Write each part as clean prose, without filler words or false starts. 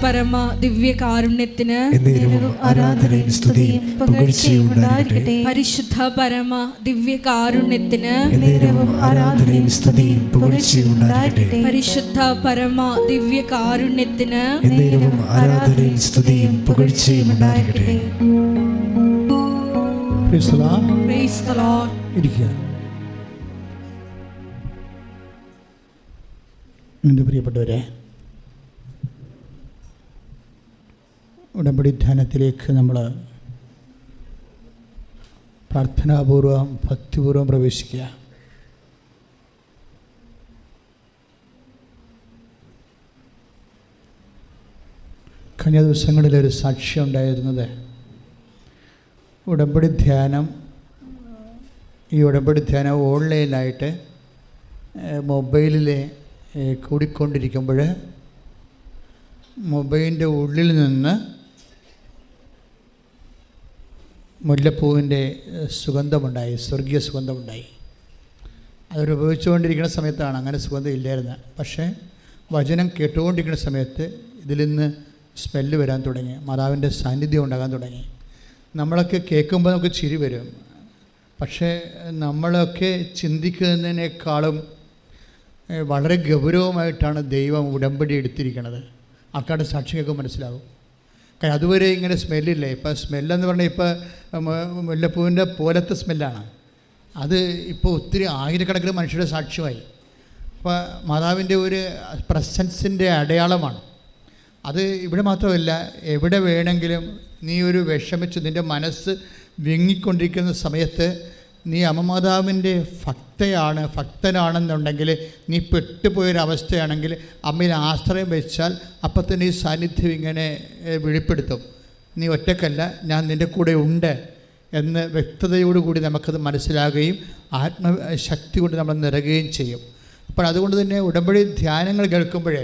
പരമ ദിവ്യ കാരുണ്യത്തിന് ആരാധനയും സ്തുതിയും പുകഴ്ചയും ഉണ്ടായിരിക്കട്ടെ. പരിശുദ്ധ പരമ ദിവ്യ കാരുണ്യത്തിന് ആരാധനയും സ്തുതിയും പുകഴ്ചയും ഉണ്ടായിരിക്കട്ടെ. പരിശുദ്ധ പരമ ദിവ്യ കാരുണ്യത്തിന് ആരാധനയും സ്തുതിയും പുകഴ്ചയും ഉണ്ടായിരിക്കട്ടെ. എൻ്റെ പ്രിയപ്പെട്ടവരെ, ഉടമ്പടി ധ്യാനത്തിലേക്ക് നമ്മൾ പ്രാർത്ഥനാപൂർവം ഭക്തിപൂർവം പ്രവേശിക്കുക. കഴിഞ്ഞ ദിവസങ്ങളിലൊരു സാക്ഷ്യം ഉണ്ടായിരുന്നത് ഉടമ്പടി ധ്യാനം ഓൺലൈനായിട്ട് മൊബൈലിൽ കൂടിക്കൊണ്ടിരിക്കുമ്പോൾ മൊബൈലിൻ്റെ ഉള്ളിൽ നിന്ന് മുല്ലപ്പൂവിൻ്റെ സുഗന്ധമുണ്ടായി, സ്വർഗീയ സുഗന്ധമുണ്ടായി. അതൊരുപയോഗിച്ചുകൊണ്ടിരിക്കുന്ന സമയത്താണ് അങ്ങനെ സുഗന്ധം ഇല്ലായിരുന്നത്. പക്ഷേ വചനം കേട്ടുകൊണ്ടിരിക്കുന്ന സമയത്ത് ഇതിൽ നിന്ന് സ്മെല്ല് വരാൻ തുടങ്ങി, മാതാവിൻ്റെ സാന്നിധ്യം ഉണ്ടാകാൻ തുടങ്ങി. നമ്മളൊക്കെ കേൾക്കുമ്പോൾ നമുക്ക് ചിരി വരും. പക്ഷേ നമ്മളൊക്കെ ചിന്തിക്കുന്നതിനേക്കാളും വളരെ ഗൗരവമായിട്ടാണ് ദൈവം ഉടമ്പടി എടുത്തിരിക്കുന്നത്. ആൾക്കാരുടെ സാക്ഷി കേൾക്കുമ്പോൾ മനസ്സിലാവും. കാരണം അതുവരെ ഇങ്ങനെ സ്മെല്ലില്ല. ഇപ്പോൾ സ്മെല്ലെന്ന് പറഞ്ഞാൽ ഇപ്പോൾ മുല്ലപ്പൂവിൻ്റെ പോലത്തെ സ്മെല്ലാണ്. അത് ഇപ്പോൾ ഒത്തിരി ആയിരക്കണക്കിന് മനുഷ്യരുടെ സാക്ഷ്യമായി. അപ്പോൾ മാതാവിൻ്റെ ഒരു പ്രസൻസിൻ്റെ അടയാളമാണ് അത്. ഇവിടെ മാത്രമല്ല, എവിടെ വേണമെങ്കിലും നീ ഒരു വിഷമിച്ച് നിൻ്റെ മനസ്സ് വിങ്ങിക്കൊണ്ടിരിക്കുന്ന സമയത്ത് നീ അമ്മമാതാവിൻ്റെ ഭക്തനാണെന്നുണ്ടെങ്കിൽ, നീ പെട്ടുപോയൊരവസ്ഥയാണെങ്കിൽ അമ്മയിൽ ആശ്രയം വെച്ചാൽ അപ്പം തന്നെ ഈ സാന്നിധ്യം ഇങ്ങനെ വെളിപ്പെടുത്തും. നീ ഒറ്റക്കല്ല, ഞാൻ നിൻ്റെ കൂടെ ഉണ്ട് എന്ന് വ്യക്തതയോടുകൂടി നമുക്കത് മനസ്സിലാകുകയും ആത്മശക്തി കൊണ്ട് നമ്മൾ നിറയുകയും ചെയ്യും. അപ്പോൾ അതുകൊണ്ട് തന്നെ ഉടമ്പടി ധ്യാനങ്ങൾ കേൾക്കുമ്പോഴേ,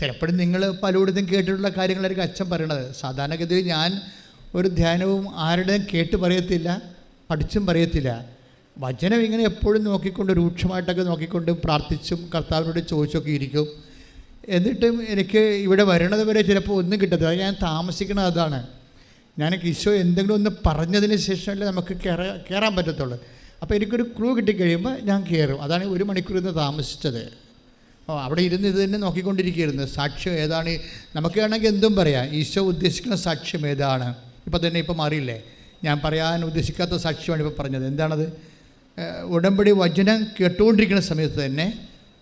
ചിലപ്പോഴും നിങ്ങൾ പലയിടത്തും കേട്ടിട്ടുള്ള കാര്യങ്ങളായിരിക്കും അച്ഛൻ പറയണത്. സാധാരണഗതിയിൽ ഞാൻ ഒരു ധ്യാനവും ആരുടെയും കേട്ട് പറയത്തില്ല, പഠിച്ചും പറയത്തില്ല. വചനം ഇങ്ങനെ എപ്പോഴും നോക്കിക്കൊണ്ട്, രൂക്ഷമായിട്ടൊക്കെ നോക്കിക്കൊണ്ട് പ്രാർത്ഥിച്ചും കർത്താവിനോട് ചോദിച്ചൊക്കെ ഇരിക്കും. എന്നിട്ടും എനിക്ക് ഇവിടെ വരണത് വരെ ചിലപ്പോൾ ഒന്നും കിട്ടത്തില്ല. ഞാൻ താമസിക്കണത് അതാണ്. ഞാൻ ഈശോ എന്തെങ്കിലും ഒന്ന് പറഞ്ഞതിന് ശേഷമല്ലേ നമുക്ക് കയറാൻ പറ്റത്തുള്ളൂ. അപ്പോൾ എനിക്കൊരു ക്ലൂ കിട്ടിക്കഴിയുമ്പോൾ ഞാൻ കയറും. അതാണ് 1 മണിക്കൂർ ഇന്ന് താമസിച്ചത്. അവിടെ ഇരുന്ന് ഇത് തന്നെ നോക്കിക്കൊണ്ടിരിക്കുകയായിരുന്നു. സാക്ഷ്യം ഏതാണ്? നമുക്ക് വേണമെങ്കിൽ എന്തും പറയാം. ഈശോ ഉദ്ദേശിക്കുന്ന സാക്ഷ്യം ഏതാണ്? ഇപ്പം മാറിയില്ലേ? ഞാൻ പറയാൻ ഉദ്ദേശിക്കാത്ത സാക്ഷ്യമാണ് ഇപ്പോൾ പറഞ്ഞത്. എന്താണത്? ഉടമ്പടി വചനം കേട്ടുകൊണ്ടിരിക്കുന്ന സമയത്ത് തന്നെ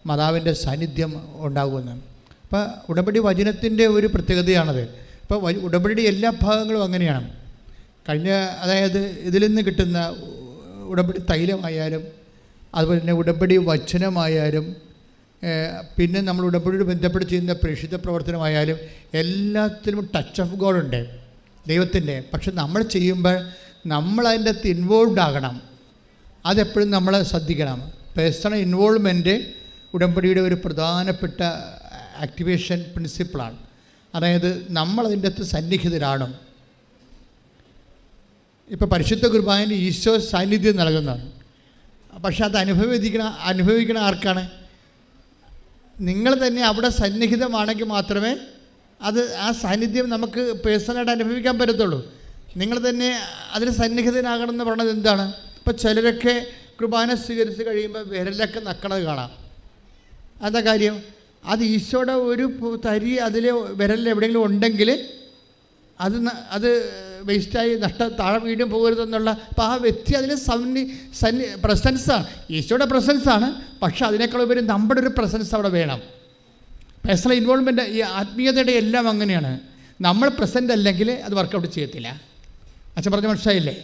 മാതാവിൻ്റെ സാന്നിധ്യം ഉണ്ടാകുമെന്ന്. അപ്പോൾ ഉടമ്പടി വചനത്തിൻ്റെ ഒരു പ്രത്യേകതയാണത്. അപ്പോൾ ഉടമ്പടിയുടെ എല്ലാ ഭാഗങ്ങളും അങ്ങനെയാണ്. അതായത് ഇതിൽ നിന്ന് കിട്ടുന്ന ഉടമ്പടി തൈലമായാലും, അതുപോലെ തന്നെ ഉടമ്പടി വചനമായാലും, പിന്നെ നമ്മൾ ഉടമ്പടിയോട് ബന്ധപ്പെട്ട് ചെയ്യുന്ന പ്രേക്ഷിത പ്രവർത്തനമായാലും എല്ലാത്തിലും ടച്ച് ഓഫ് ഗോഡ് ഉണ്ട്, ദൈവത്തിൻ്റെ. പക്ഷെ നമ്മൾ ചെയ്യുമ്പോൾ നമ്മളതിൻ്റെ അകത്ത് ഇൻവോൾവ് ആകണം. അതെപ്പോഴും നമ്മൾ ശ്രദ്ധിക്കണം. പേഴ്സണൽ ഇൻവോൾവ്മെൻറ്റ് ഉടമ്പടിയുടെ ഒരു പ്രധാനപ്പെട്ട ആക്ടിവേഷൻ പ്രിൻസിപ്പിളാണ്. അതായത് നമ്മളതിൻ്റെ അകത്ത് സന്നിഹിതരാണ്. ഇപ്പോൾ പരിശുദ്ധ കുർബാനയിൽ ഈശോ സാന്നിധ്യം നൽകുന്നതാണ്. പക്ഷെ അത് അനുഭവിക്കണ ആർക്കാണ്? നിങ്ങൾ തന്നെ അവിടെ സന്നിഹിതമാണെങ്കിൽ മാത്രമേ ആ സാന്നിധ്യം നമുക്ക് പേഴ്സണലായിട്ട് അനുഭവിക്കാൻ പറ്റത്തുള്ളൂ. നിങ്ങൾ തന്നെ അതിന് സന്നിഹിതനാകണം എന്ന് പറയുന്നത് എന്താണ്? ഇപ്പോൾ ചിലരൊക്കെ കുർബാന സ്വീകരിച്ച് കഴിയുമ്പോൾ വിരലൊക്കെ നക്കണത് കാണാം. അതാ കാര്യം. അത് ഈശോയുടെ ഒരു തരി അതിൽ വിരലിൽ എവിടെയെങ്കിലും ഉണ്ടെങ്കിൽ അത് വേസ്റ്റായി താഴെ വീണ്ടും പോകരുതെന്നുള്ള. അപ്പോൾ ആ വ്യക്തി അതിൽ പ്രസൻസാണ്, ഈശോയുടെ പ്രസൻസാണ്. പക്ഷേ അതിനേക്കാൾ ഉപരി നമ്മുടെ ഒരു പ്രസൻസ് അവിടെ വേണം. പേഴ്സണൽ ഇൻവോൾവ്മെൻറ്റ്, ഈ ആത്മീയതയുടെ എല്ലാം അങ്ങനെയാണ്. നമ്മൾ പ്രസൻ്റ് അല്ലെങ്കിൽ അത് വർക്കൗട്ട് ചെയ്യത്തില്ല. അച്ഛൻ പറഞ്ഞ മനസ്സിലായില്ലേ?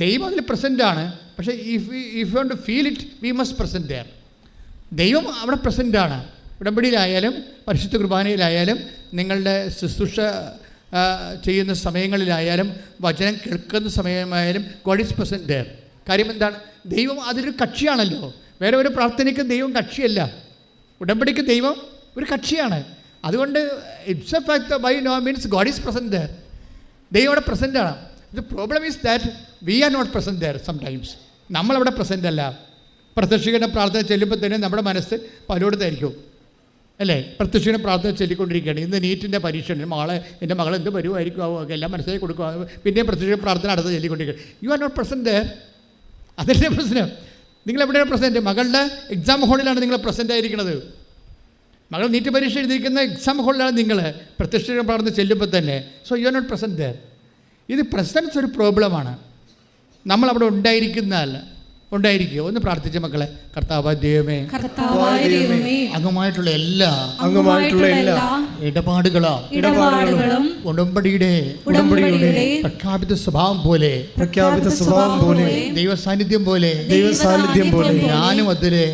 ദൈവം അതിൽ പ്രസൻ്റാണ്. പക്ഷേ if you want to feel it, we must present there. ദൈവം അവിടെ പ്രസൻ്റാണ്. ഉടമ്പടിയിലായാലും പരിശുദ്ധ കുർബാനയിലായാലും നിങ്ങളുടെ ശുശ്രൂഷ ചെയ്യുന്ന സമയങ്ങളിലായാലും വചനം കേൾക്കുന്ന സമയമായാലും ഗോഡ് ഈസ് പ്രസൻറ്റ് ദെയർ. കാര്യം എന്താണ്? ദൈവം അതിലൊരു കക്ഷിയാണല്ലോ. വേറെ ഒരു പ്രാർത്ഥനയ്ക്ക് ദൈവം കക്ഷിയല്ല. ഉടമ്പടിക്ക് ദൈവം ഒരു കക്ഷിയാണ്. അതുകൊണ്ട് it's a fact by no means God is present there. ദൈവം അവിടെ പ്രസൻ്റാണ്. The problem is that we are not present there sometimes. നമ്മളവിടെ പ്രസൻ്റ് അല്ല. പ്രത്യക്ഷീകരണ പ്രാർത്ഥന ചെല്ലുമ്പോൾ തന്നെ നമ്മുടെ മനസ്സ് പലയിടത്തായിരിക്കും. അല്ലേ? പ്രത്യക്ഷീണ പ്രാർത്ഥന ചൊല്ലിക്കൊണ്ടിരിക്കുകയാണ്. ഇന്ന് നീറ്റിൻ്റെ പരീക്ഷയാണ്. എൻ്റെ മകൾ എന്ത് വരുമായിരിക്കും ഒക്കെ എല്ലാം മനസ്സിലാക്കി കൊടുക്കുക. പിന്നെയും പ്രത്യക്ഷീണ പ്രാർത്ഥന അടുത്ത് ചൊല്ലിക്കൊണ്ടിരിക്കുക. You are not present. അതല്ലേ പ്രശ്നം. നിങ്ങളെവിടെയാണ് പ്രസൻറ്റ്? മകളുടെ എക്സാം ഹോളിലാണ് നിങ്ങൾ പ്രസൻ്റ് ആയിരിക്കുന്നത്. മകൾ നീറ്റ് പരീക്ഷ എഴുതിയിരിക്കുന്ന എക്സാം ഹോളിലാണ് നിങ്ങൾ പ്രത്യക്ഷീണ പ്രാർത്ഥന ചെല്ലുമ്പോൾ തന്നെ. So you are not present. ഇത് പ്രസൻസ് ഒരു പ്രോബ്ലമാണ്. നമ്മളവിടെ ഉണ്ടായിരിക്കുക. ഒന്ന് പ്രാർത്ഥിച്ച മക്കളെ. കർത്താവായ ദൈവമേ, അങ്ങുമായിട്ടുള്ള എല്ലാ ഇടപാടുകളും ഉടമ്പടിയുടെ പ്രഖ്യാപിത സ്വഭാവം പോലെ ദൈവ സാന്നിധ്യം പോലെ ഞാനും അതിലെ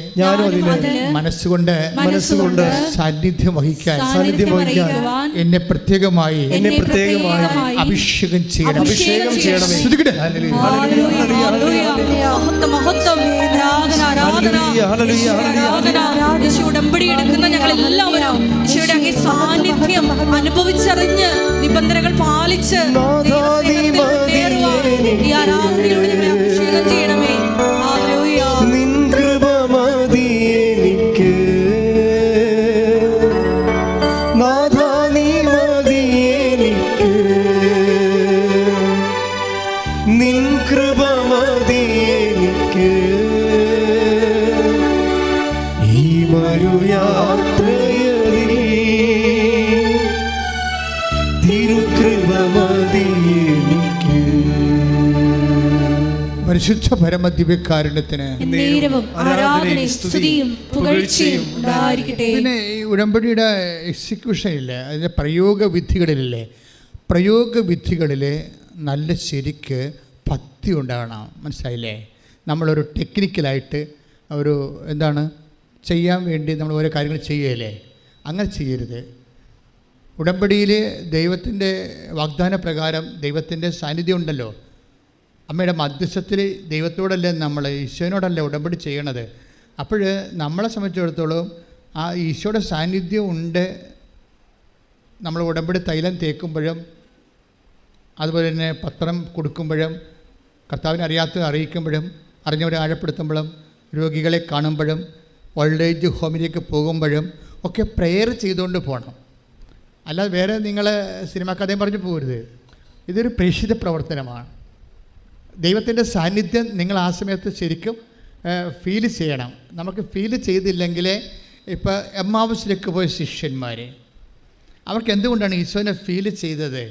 മനസ്സുകൊണ്ട് സാന്നിധ്യം വഹിക്കാൻ എന്നെ പ്രത്യേകമായി അഭിഷേകം ചെയ്യണം. ഉടമ്പടി എടുക്കുന്ന ഞങ്ങൾ എല്ലാവരും ഈശോയുടെ അങ്ങേ സാന്നിധ്യം അനുഭവിച്ചറിഞ്ഞ് നിബന്ധനകൾ പാലിച്ച് ഈ ആരാധനയിലൂടെ ഞങ്ങളെ അഭിഷേകം ചെയ്യണമേ. നിൻ കൃപ മതി എനിക്ക് നാഥാ, നീ മതി എനിക്ക്. നിൻ കൃപ മതി എനിക്ക് ഈ മരുയാത്രയിൽ. തിരുകൃപ മതി എനിക്ക്. പരിശുദ്ധ പരമദിവ്യകാരുണ്യത്തിന് പിന്നെ ഈ ഉടമ്പടിയുടെ എക്സിക്യൂഷനില്ലേ, അതിൻ്റെ പ്രയോഗവിധികളിലെ നല്ല ശരിക്ക് ഭക്തി ഉണ്ടാകണം. മനസ്സിലായില്ലേ? നമ്മളൊരു ടെക്നിക്കലായിട്ട് ഒരു ചെയ്യാൻ വേണ്ടി നമ്മൾ ഓരോ കാര്യങ്ങൾ ചെയ്യുകയല്ലേ, അങ്ങനെ ചെയ്യരുത്. ഉടമ്പടിയിൽ ദൈവത്തിൻ്റെ വാഗ്ദാന പ്രകാരം ദൈവത്തിൻ്റെ സാന്നിധ്യം ഉണ്ടല്ലോ. അമ്മയുടെ മധ്യസ്ഥത്തിൽ ദൈവത്തോടല്ലേ നമ്മൾ, ഈശോനോടല്ലേ ഉടമ്പടി ചെയ്യണത്. അപ്പോൾ നമ്മളെ സംബന്ധിച്ചിടത്തോളം ആ ഈശോയുടെ സാന്നിധ്യം ഉണ്ട്. നമ്മൾ ഉടമ്പടി തൈലം തേക്കുമ്പോഴും അതുപോലെ തന്നെ പത്രം കൊടുക്കുമ്പോഴും കർത്താവിനെ അറിയാത്തത് അറിയിക്കുമ്പോഴും അറിഞ്ഞവരെ ആഴപ്പെടുത്തുമ്പോഴും രോഗികളെ കാണുമ്പോഴും ഓൾഡ് ഏജ് ഹോമിലേക്ക് പോകുമ്പോഴും ഒക്കെ പ്രെയർ ചെയ്തുകൊണ്ട് പോകണം. അല്ലാതെ വേറെ നിങ്ങൾ സിനിമാ കഥയും പറഞ്ഞു പോകരുത്. ഇതൊരു പ്രേക്ഷിത പ്രവർത്തനമാണ്. ദൈവത്തിൻ്റെ സാന്നിധ്യം നിങ്ങൾ ആ സമയത്ത് ശരിക്കും ഫീൽ ചെയ്യണം. നമുക്ക് ഫീൽ ചെയ്തില്ലെങ്കിൽ ഇപ്പോൾ എമ്മാവുസിലേക്ക് പോയ ശിഷ്യന്മാർ, അവർക്ക് എന്തുകൊണ്ടാണ് ഈശോനെ ഫീൽ ചെയ്തത്?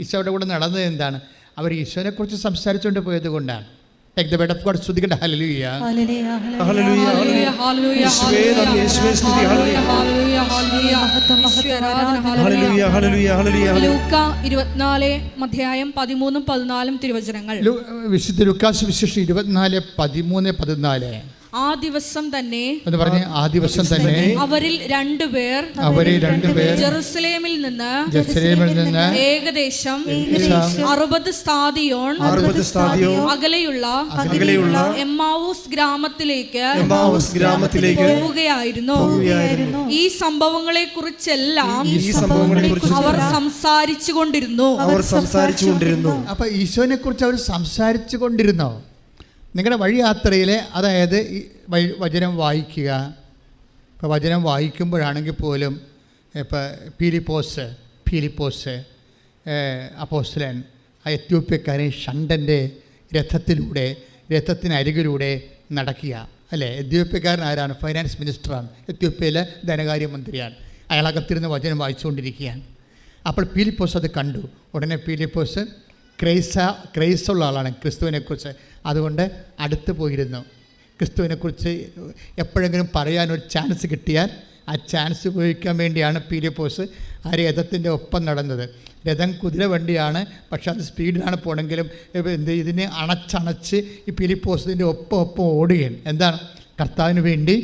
ഈശോയുടെ കൂടെ നടന്നത് എന്താണ്? അവർ ഈശോനെക്കുറിച്ച് സംസാരിച്ചുകൊണ്ട് പോയത് കൊണ്ടാണ്. Take the word of God. സ്തുതിക്കട്ടെ. ഹല്ലേലൂയ. ലൂക്കാ 24:13-14 തിരുവചനങ്ങൾ. വിശുദ്ധ ലൂക്കാസ് വിശേഷം 24:13-14. ആ ദിവസം തന്നെ അവരിൽ രണ്ടുപേർ ജെറുസലേമിൽ നിന്ന് ഏകദേശം 60 സ്താദിയോൺ അകലെയുള്ള എമ്മാവൂസ് ഗ്രാമത്തിലേക്ക് പോവുകയായിരുന്നു. ഈ സംഭവങ്ങളെ കുറിച്ചെല്ലാം അവർ സംസാരിച്ചു കൊണ്ടിരുന്നു. അപ്പൊ ഈശോനെ കുറിച്ച് അവർ സംസാരിച്ചു കൊണ്ടിരുന്നോ? നിങ്ങളുടെ വഴിയാത്രയിൽ, അതായത് ഈ വചനം വായിക്കുക. ഇപ്പോൾ വചനം വായിക്കുമ്പോഴാണെങ്കിൽ പോലും ഇപ്പോൾ ഫിലിപ്പോസ് അപ്പോസ്തലൻ ആ എത്യോപ്യക്കാരൻ ഷണ്ടൻ്റെ രഥത്തിനരികിലൂടെ നടക്കുക അല്ലേ? എത്യോപ്യക്കാരൻ ആരാണ്? ഫൈനാൻസ് മിനിസ്റ്ററാണ്. എത്യോപ്യയിലെ ധനകാര്യമന്ത്രിയാണ്. അയാളകത്തിരുന്ന് വചനം വായിച്ചുകൊണ്ടിരിക്കുകയാണ്. അപ്പോൾ ഫിലിപ്പോസ് അത് കണ്ടു. ഉടനെ ഫിലിപ്പോസ് ക്രൈസുള്ള ആളാണ് ക്രിസ്തുവിനെക്കുറിച്ച്. അതുകൊണ്ട് അടുത്ത് പോയിരുന്നു. ക്രിസ്തുവിനെക്കുറിച്ച് എപ്പോഴെങ്കിലും പറയാനൊരു ചാൻസ് കിട്ടിയാൽ ആ ചാൻസ് ഉപയോഗിക്കാൻ വേണ്ടിയാണ് ഫിലിപ്പോസ് ആ രഥത്തിൻ്റെ ഒപ്പം നടന്നത്. രഥം കുതിര വണ്ടിയാണ്, പക്ഷെ അത് സ്പീഡിലാണ് പോകണമെങ്കിലും ഇതിനെ അണച്ചണച്ച് ഈ ഫിലിപ്പോസിൻ്റെ ഒപ്പം ഓടുകയാണ്. എന്താണ്? കർത്താവിന് വേണ്ടി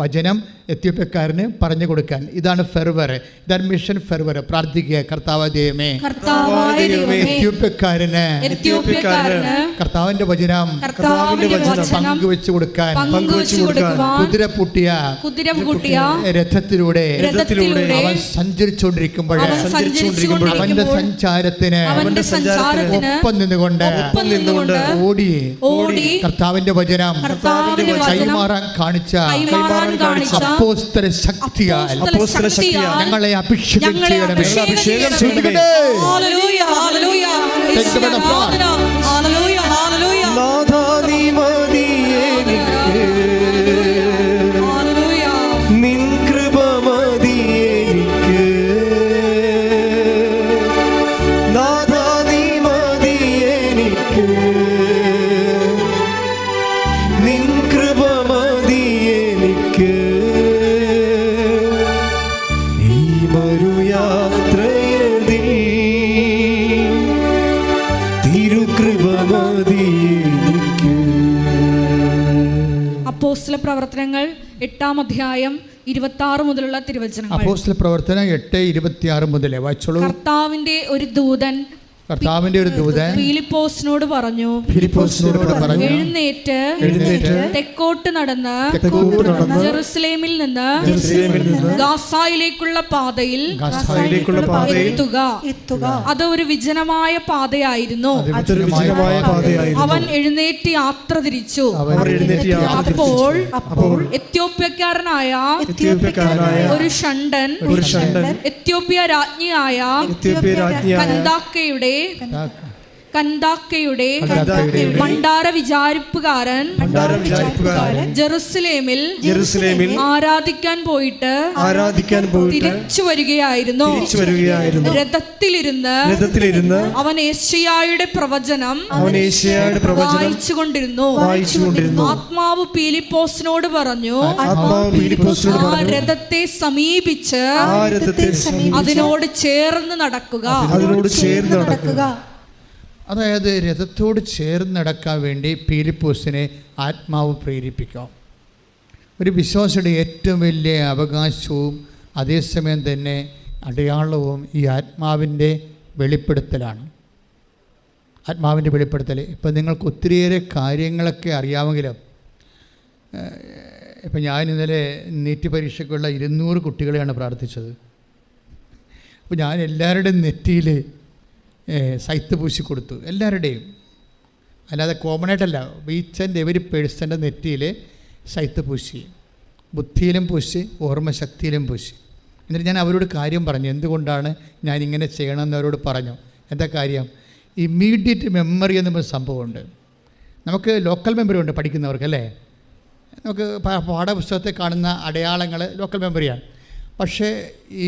വചനം എത്യോപ്യക്കാരന് പറഞ്ഞു കൊടുക്കാൻ. ഇതാണ് ഫെർവർ, ഇതാണ് മിഷൻ ഫെർവർ. പ്രാർത്ഥിക്കുക. കർത്താവായ ദൈവമേ, എത്യോപ്യക്കാരന് കർത്താവിന്റെ വചനം പങ്കുവെച്ചു കൊടുക്കാൻ കുതിര പൂട്ടിയ രഥത്തിലൂടെ അവൻ സഞ്ചരിച്ചുകൊണ്ടിരിക്കുമ്പോൾ അവന്റെ സഞ്ചാരത്തിന് ഒപ്പം നിന്നുകൊണ്ട് ഓടി കർത്താവിന്റെ വചനം കൈമാറാൻ കാണിച്ച ചെയ്യുവാൻ കാണിച്ച അപ്പോസ്തല ശക്തിയാൽ ഞങ്ങളെ അഭിഷേകം ചെയ്യണമേ. അഭിഷേകം ചെയ്യണമേ. Hallelujah, hallelujah. യേശുവേ ആരാധന. Hallelujah, hallelujah. നാഥാ നീ മതി എനിക്ക്, ഹല്ലേലൂയ. നിൻ കൃപ മതി എനിക്ക്. നാഥാ നീ മതി എനിക്ക്, നിൻ കൃപ മതി എനിക്ക്. ഈ മരുയാത്രയതിൽ തിരുകൃപ മതി എനിക്ക്. അപ്പോസ്തല പ്രവർത്തനങ്ങൾ 8-ാം അധ്യായം 26 മുതലുള്ള തിരുവചനങ്ങൾ. അപ്പോസ്തല പ്രവർത്തനം 8:26 മുതൽ വായിച്ചോളൂ. കർത്താവിന്റെ ഒരു ദൂതൻ ഫിലിപ്പോസിനോട് പറഞ്ഞു, എഴുന്നേറ്റ് തെക്കോട്ട് നടന്ന് ജെറുസലേമിൽ നിന്ന് ഗാസായിലേക്കുള്ള പാതയിൽ എത്തുക. അത് ഒരു വിജനമായ പാതയായിരുന്നു. അവൻ എഴുന്നേറ്റ് യാത്ര തിരിച്ചു. അപ്പോൾ എത്യോപ്യക്കാരനായ ഒരു ഷണ്ടൻ എത്യോപ്യ രാജ്ഞിയായ കന്ദാക്കയുടെ ഭണ്ഡാര വിചാരിപ്പുകാരൻ ജെറുസലേമിൽ ആരാധിക്കാൻ പോയിട്ട് തിരിച്ചു വരികയായിരുന്നു. രഥത്തിലിരുന്ന് അവൻ യേശയ്യായുടെ പ്രവചനം വായിച്ചുകൊണ്ടിരുന്നു. ആത്മാവ് ഫിലിപ്പോസിനോട് പറഞ്ഞു, ആ രഥത്തെ സമീപിച്ച് അതിനോട് ചേർന്ന് നടക്കുക. അതായത് രഥത്തോട് ചേർന്ന് നടക്കാൻ വേണ്ടി ഫിലിപ്പോസിനെ ആത്മാവ് പ്രേരിപ്പിക്കാം. ഒരു വിശ്വാസിയുടെ ഏറ്റവും വലിയ അവകാശവും അതേസമയം തന്നെ അടയാളവും ഈ ആത്മാവിൻ്റെ വെളിപ്പെടുത്തലാണ്. ആത്മാവിൻ്റെ വെളിപ്പെടുത്തൽ. ഇപ്പം നിങ്ങൾക്ക് ഒത്തിരിയേറെ കാര്യങ്ങളൊക്കെ അറിയാമെങ്കിലും ഇപ്പം ഞാൻ ഇന്നലെ നീറ്റ് പരീക്ഷയ്ക്കുള്ള 200 കുട്ടികളെയാണ് പ്രാർത്ഥിച്ചത്. അപ്പോൾ ഞാൻ എല്ലാവരുടെയും നെറ്റിയിൽ സൈത്ത് പൂശി കൊടുത്തു, എല്ലാവരുടെയും. അല്ലാതെ കോമണായിട്ടല്ല, ഈച്ച് ആൻഡ് എവരി പേഴ്സൻ്റെ നെറ്റിയിൽ സൈത്ത് പൂശി, ബുദ്ധിയിലും പൂശി, ഓർമ്മശക്തിയിലും പൂശി. എന്നിട്ട് ഞാൻ അവരോട് കാര്യം പറഞ്ഞു, എന്തുകൊണ്ടാണ് ഞാൻ ഇങ്ങനെ ചെയ്യണമെന്ന് അവരോട് പറഞ്ഞു. എന്താ കാര്യം? ഇമ്മീഡിയറ്റ് മെമ്മറി എന്നൊരു സംഭവമുണ്ട്. നമുക്ക് ലോക്കൽ മെമ്മറി ഉണ്ട് പഠിക്കുന്നവർക്ക്, അല്ലേ? നമുക്ക് പാഠപുസ്തകത്തെ കാണുന്ന അടയാളങ്ങൾ ലോക്കൽ മെമ്മറിയാണ്. പക്ഷേ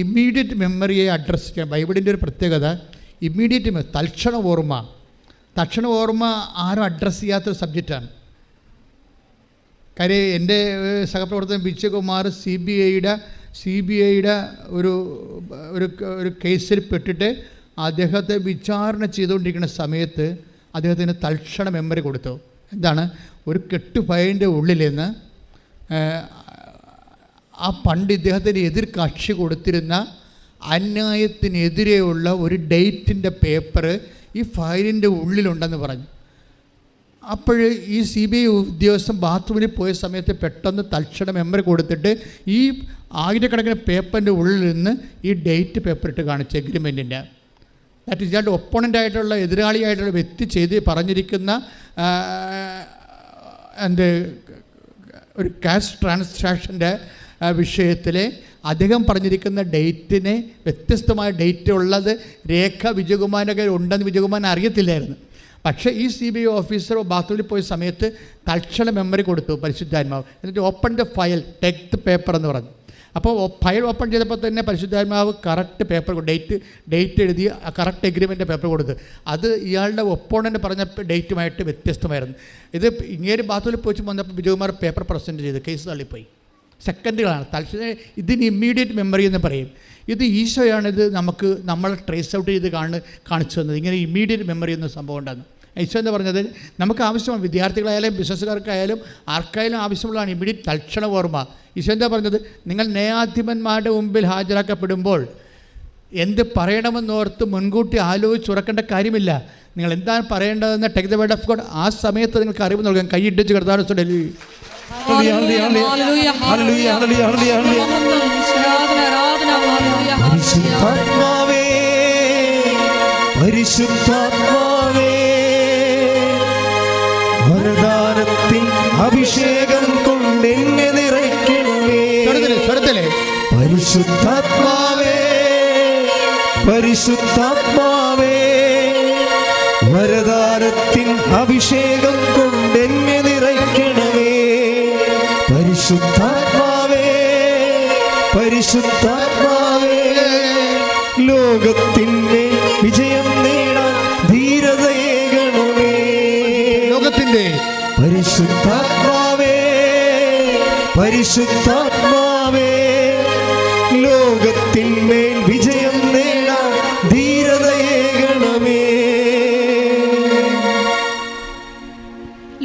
ഇമ്മീഡിയറ്റ് മെമ്മറിയെ അഡ്രസ്സ് ചെയ്യാൻ ബൈബിളിൻ്റെ ഒരു പ്രത്യേകത, ഇമ്മീഡിയറ്റ് തൽക്ഷണ ഓർമ്മ ആരും അഡ്രസ്സ് ചെയ്യാത്തൊരു സബ്ജക്റ്റാണ്. കാര്യം എൻ്റെ സഹപ്രവർത്തകൻ വിജയകുമാർ സി ബി ഐയുടെ ഒരു കേസിൽ പെട്ടിട്ട് അദ്ദേഹത്തെ വിചാരണ ചെയ്തുകൊണ്ടിരിക്കുന്ന സമയത്ത് അദ്ദേഹത്തിന് തൽക്ഷണ മെമ്മറി കൊടുത്തു. എന്താണ്? ഒരു കെട്ടുപയൻ്റെ ഉള്ളിൽ നിന്ന് ആ പണ്ട് ഇദ്ദേഹത്തിന് എതിർ കക്ഷി കൊടുത്തിരുന്ന അന്യായത്തിനെതിരെയുള്ള ഒരു ഡേറ്റിൻ്റെ പേപ്പർ ഈ ഫയലിൻ്റെ ഉള്ളിലുണ്ടെന്ന് പറഞ്ഞു. അപ്പോൾ ഈ CBI ഉദ്യോഗസ്ഥൻ ബാത്റൂമിൽ പോയ സമയത്ത് പെട്ടെന്ന് തൽക്ഷണ മെമ്മറി കൊടുത്തിട്ട് ഈ ആയിരക്കണക്കിന് പേപ്പറിൻ്റെ ഉള്ളിൽ നിന്ന് ഈ ഡേറ്റ് പേപ്പർ ഇട്ട് കാണിച്ചു, എഗ്രിമെൻറ്റിൻ്റെ. ദാറ്റ് ഈസ് ഇയാളുടെ ഒപ്പോണൻ്റായിട്ടുള്ള എതിരാളിയായിട്ടുള്ള വ്യക്തി ചെയ്ത് പറഞ്ഞിരിക്കുന്ന ഒരു ക്യാഷ് ട്രാൻസാക്ഷൻ്റെ വിഷയത്തിൽ അദ്ദേഹം പറഞ്ഞിരിക്കുന്ന ഡേറ്റിനെ വ്യത്യസ്തമായ ഡേറ്റ് ഉള്ളത് രേഖ വിജയകുമാരൊക്കെ ഉണ്ടെന്ന് വിജയകുമാരൻ അറിയത്തില്ലായിരുന്നു. പക്ഷേ ഈ CBI ഓഫീസർ ബാത്റൂമിൽ പോയ സമയത്ത് തൽക്ഷണ മെമ്മറി കൊടുത്തു പരിശുദ്ധാത്മാവ്. എന്നിട്ട് open the file, take the paper എന്ന് പറഞ്ഞു. അപ്പോൾ ഫയൽ ഓപ്പൺ ചെയ്തപ്പോൾ തന്നെ പരിശുദ്ധാത്മാവ് കറക്റ്റ് പേപ്പർ ഡേറ്റ് എഴുതി കറക്റ്റ് എഗ്രിമെൻ്റ് പേപ്പർ കൊടുത്ത്. അത് ഇയാളുടെ ഒപ്പോണൻ്റ് പറഞ്ഞ ഡേറ്റുമായിട്ട് വ്യത്യസ്തമായിരുന്നു. ഇത് ഇങ്ങനെ ബാത്റൂമിൽ പോയി വന്നപ്പോൾ വിജയകുമാർ പേപ്പർ പ്രസൻറ്റ് ചെയ്ത് കേസ് തള്ളിപ്പോയി. സെക്കൻഡുകളാണ്. തൽക്ഷണം ഇതിന് ഇമ്മീഡിയറ്റ് മെമ്മറി എന്ന് പറയും. ഇത് ഈശോയാണിത് നമ്മൾ ട്രേസ് ഔട്ട് ചെയ്ത് കാണിച്ചു തന്നത്. ഇങ്ങനെ ഇമ്മീഡിയറ്റ് മെമ്മറി എന്ന സംഭവം ഉണ്ടെന്ന് ഈശോ എന്ന് പറഞ്ഞത് നമുക്ക് ആവശ്യമാണ്. വിദ്യാർത്ഥികളായാലും ബിസിനസ്സുകാർക്കായാലും ആർക്കായാലും ആവശ്യമുള്ളതാണ് ഇമ്മീഡിയറ്റ് തൽക്ഷണ ഓർമ്മ. ഈശോ എന്താ പറഞ്ഞത്? നിങ്ങൾ ന്യായാധിപന്മാരുടെ മുമ്പിൽ ഹാജരാക്കപ്പെടുമ്പോൾ എന്ത് പറയണമെന്നോർത്ത് മുൻകൂട്ടി ആലോചിച്ചുറക്കേണ്ട കാര്യമില്ല. നിങ്ങൾ എന്താണ് പറയേണ്ടതെന്ന് take the word of God ആ സമയത്ത് നിങ്ങൾക്ക് അറിവ് നൽകാൻ കൈയിട്ടിച്ച് കർത്താവിനെ പരിശുദ്ധാത്മാവേ വരദാനത്തിൻ അഭിഷേകം കൊണ്ട് എന്നെ നിറയ്ക്കണമേ. പരിശുദ്ധാത്മാവേ പരിശുദ്ധാത്മാവേ വരദാനത്തിൻ അഭിഷേകം കൊണ്ടെന്നെ നിറയ്ക്കണമേ. പരിശുദ്ധാത്മാവേ പരിശുദ്ധാത്മാവേ ലോകത്തിന്മേൽ വിജയം നേടാൻ ധീരതയേകണമേ. ലോകത്തിന്റെ പരിശുദ്ധാത്മാവേ പരിശുദ്ധാത്മാവേ ലോകത്തിന്മേൽ വിജയം നേടാൻ ധീരതയേകണമേ.